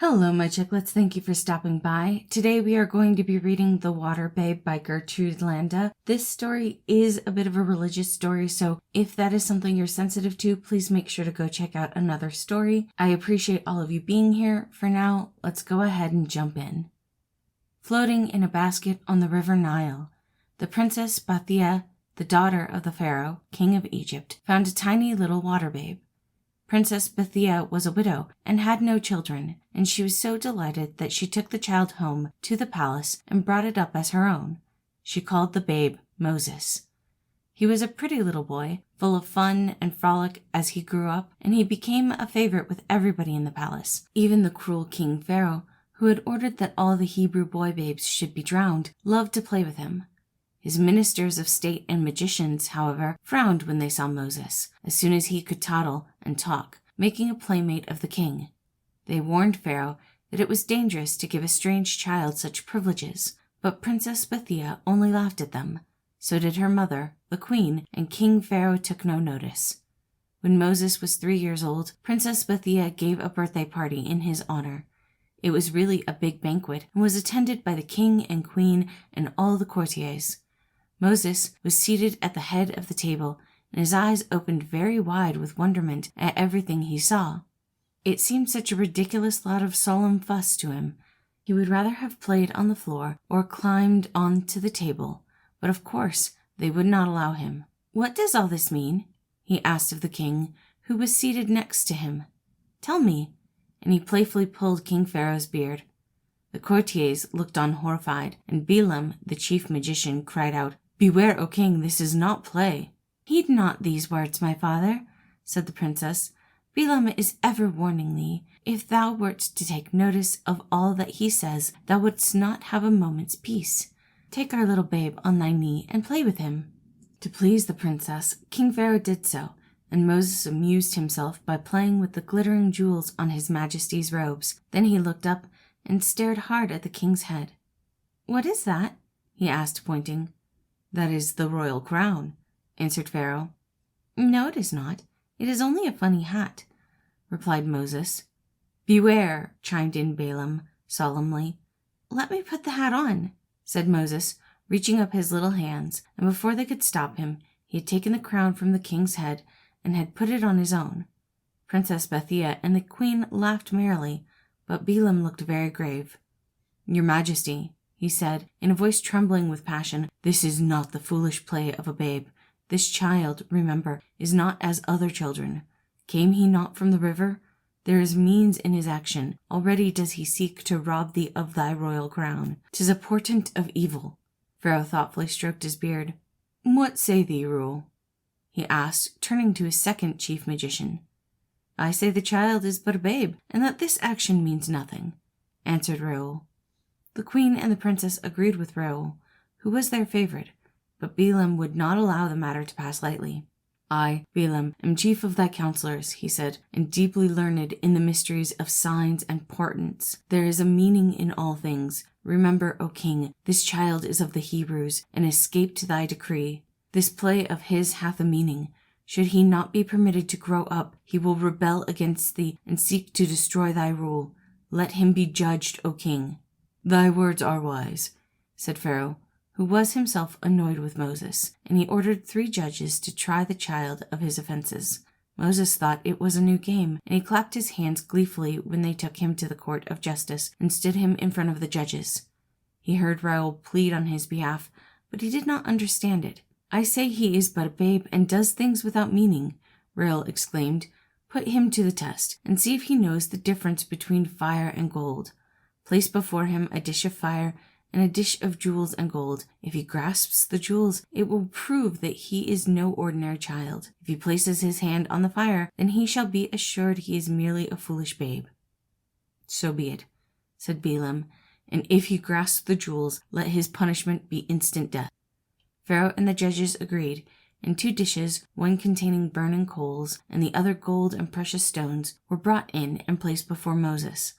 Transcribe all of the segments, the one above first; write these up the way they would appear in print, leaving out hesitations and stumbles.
Hello, my chicklets. Thank you for stopping by. Today we are going to be reading The Water Babe by Gertrude Landa. This story is a bit of a religious story, so if that is something you're sensitive to, please make sure to go check out another story. I appreciate all of you being here. For now, let's go ahead and jump in. Floating in a basket on the river Nile, the Princess Bathia, the daughter of the Pharaoh, king of Egypt, found a tiny little water babe. Princess Bathia was a widow and had no children, and she was so delighted that she took the child home to the palace and brought it up as her own. She called the babe Moses. He was a pretty little boy, full of fun and frolic as he grew up, and he became a favorite with everybody in the palace. Even the cruel King Pharaoh, who had ordered that all the Hebrew boy babes should be drowned, loved to play with him. His ministers of state and magicians, however, frowned when they saw Moses, as soon as he could toddle and talk, making a playmate of the king. They warned Pharaoh that it was dangerous to give a strange child such privileges, but Princess Bathia only laughed at them. So did her mother, the queen, and King Pharaoh took no notice. When Moses was 3 years old, Princess Bathia gave a birthday party in his honor. It was really a big banquet and was attended by the king and queen and all the courtiers. Moses was seated at the head of the table, and his eyes opened very wide with wonderment at everything he saw. It seemed such a ridiculous lot of solemn fuss to him. He would rather have played on the floor or climbed on to the table, but of course they would not allow him. "What does all this mean?" he asked of the king, who was seated next to him. "Tell me," and he playfully pulled King Pharaoh's beard. The courtiers looked on horrified, and Balaam, the chief magician, cried out, "Beware, O king, this is not play." "Heed not these words, my father," said the princess. "Balaam is ever warning thee. If thou wert to take notice of all that he says, thou wouldst not have a moment's peace. Take our little babe on thy knee and play with him." To please the princess, King Pharaoh did so, and Moses amused himself by playing with the glittering jewels on his majesty's robes. Then he looked up and stared hard at the king's head. "What is that?" he asked, pointing. "That is the royal crown," answered Pharaoh. "No, it is not. It is only a funny hat," replied Moses. "Beware," chimed in Balaam solemnly. "Let me put the hat on," said Moses, reaching up his little hands, and before they could stop him, he had taken the crown from the king's head and had put it on his own. Princess Bathia and the queen laughed merrily, but Balaam looked very grave. "Your Majesty," he said, in a voice trembling with passion, "this is not the foolish play of a babe. This child, remember, is not as other children. Came he not from the river? There is means in his action. Already does he seek to rob thee of thy royal crown. 'Tis a portent of evil." Pharaoh thoughtfully stroked his beard. "What say thee, Reuel?" he asked, turning to his second chief magician. "I say the child is but a babe, and that this action means nothing," answered Reuel. The queen and the princess agreed with Reuel, who was their favorite, but Balaam would not allow the matter to pass lightly. "I, Balaam, am chief of thy counselors," he said, "and deeply learned in the mysteries of signs and portents. There is a meaning in all things. Remember, O king, this child is of the Hebrews, and escaped thy decree. This play of his hath a meaning. Should he not be permitted to grow up, he will rebel against thee and seek to destroy thy rule. Let him be judged, O king." "Thy words are wise," said Pharaoh, who was himself annoyed with Moses, and he ordered 3 judges to try the child of his offenses. Moses thought it was a new game, and he clapped his hands gleefully when they took him to the court of justice and stood him in front of the judges. He heard Reuel plead on his behalf, but he did not understand it. "I say he is but a babe and does things without meaning," Reuel exclaimed. "Put him to the test, and see if he knows the difference between fire and gold. Place before him a dish of fire and a dish of jewels and gold. If he grasps the jewels, it will prove that he is no ordinary child. If he places his hand on the fire, then he shall be assured he is merely a foolish babe." "So be it," said Balaam, "and if he grasps the jewels, let his punishment be instant death." Pharaoh and the judges agreed, and 2 dishes, one containing burning coals and the other gold and precious stones, were brought in and placed before Moses.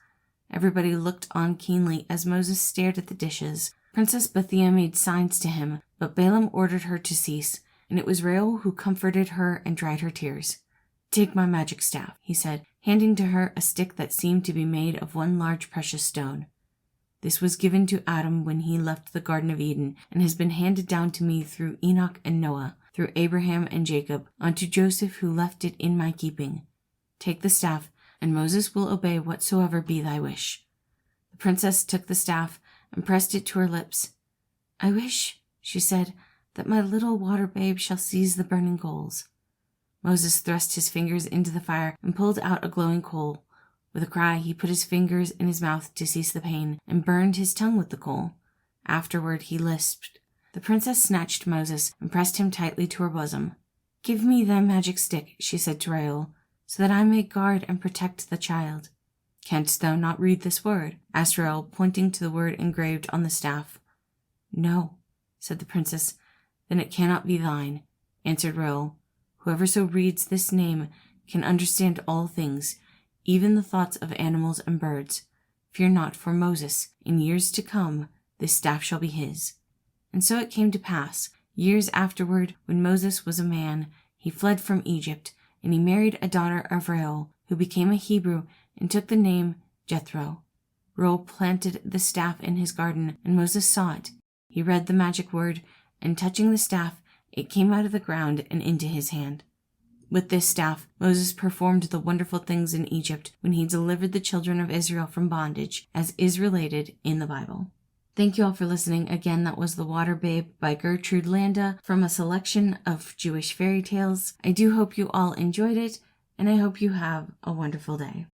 Everybody looked on keenly as Moses stared at the dishes. Princess Bathia made signs to him, but Balaam ordered her to cease, and it was Reuel who comforted her and dried her tears. "Take my magic staff," he said, handing to her a stick that seemed to be made of one large precious stone. This was given to Adam when he left the Garden of Eden, and has been handed down to me through Enoch and Noah, through Abraham and Jacob, unto Joseph who left it in my keeping. Take the staff, and Moses will obey whatsoever be thy wish." The princess took the staff and pressed it to her lips. "I wish," she said, "that my little water babe shall seize the burning coals." Moses thrust his fingers into the fire and pulled out a glowing coal. With a cry, he put his fingers in his mouth to cease the pain, and burned his tongue with the coal. Afterward he lisped. The princess snatched Moses and pressed him tightly to her bosom. "Give me thy magic stick," she said to Raoul, "so that I may guard and protect the child." "Canst thou not read this word?" asked Raoul, pointing to the word engraved on the staff. "No," said the princess. "Then it cannot be thine," answered Raoul. "Whoever so reads this name can understand all things, even the thoughts of animals and birds. Fear not for Moses. In years to come, this staff shall be his." And so it came to pass, years afterward, when Moses was a man, he fled from Egypt, and he married a daughter of Raoul, who became a Hebrew and took the name Jethro. Raoul planted the staff in his garden, and Moses saw it. He read the magic word, and touching the staff, it came out of the ground and into his hand. With this staff, Moses performed the wonderful things in Egypt when he delivered the children of Israel from bondage, as is related in the Bible. Thank you all for listening. Again, that was The Water Babe by Gertrude Landa from a selection of Jewish fairy tales. I do hope you all enjoyed it, and I hope you have a wonderful day.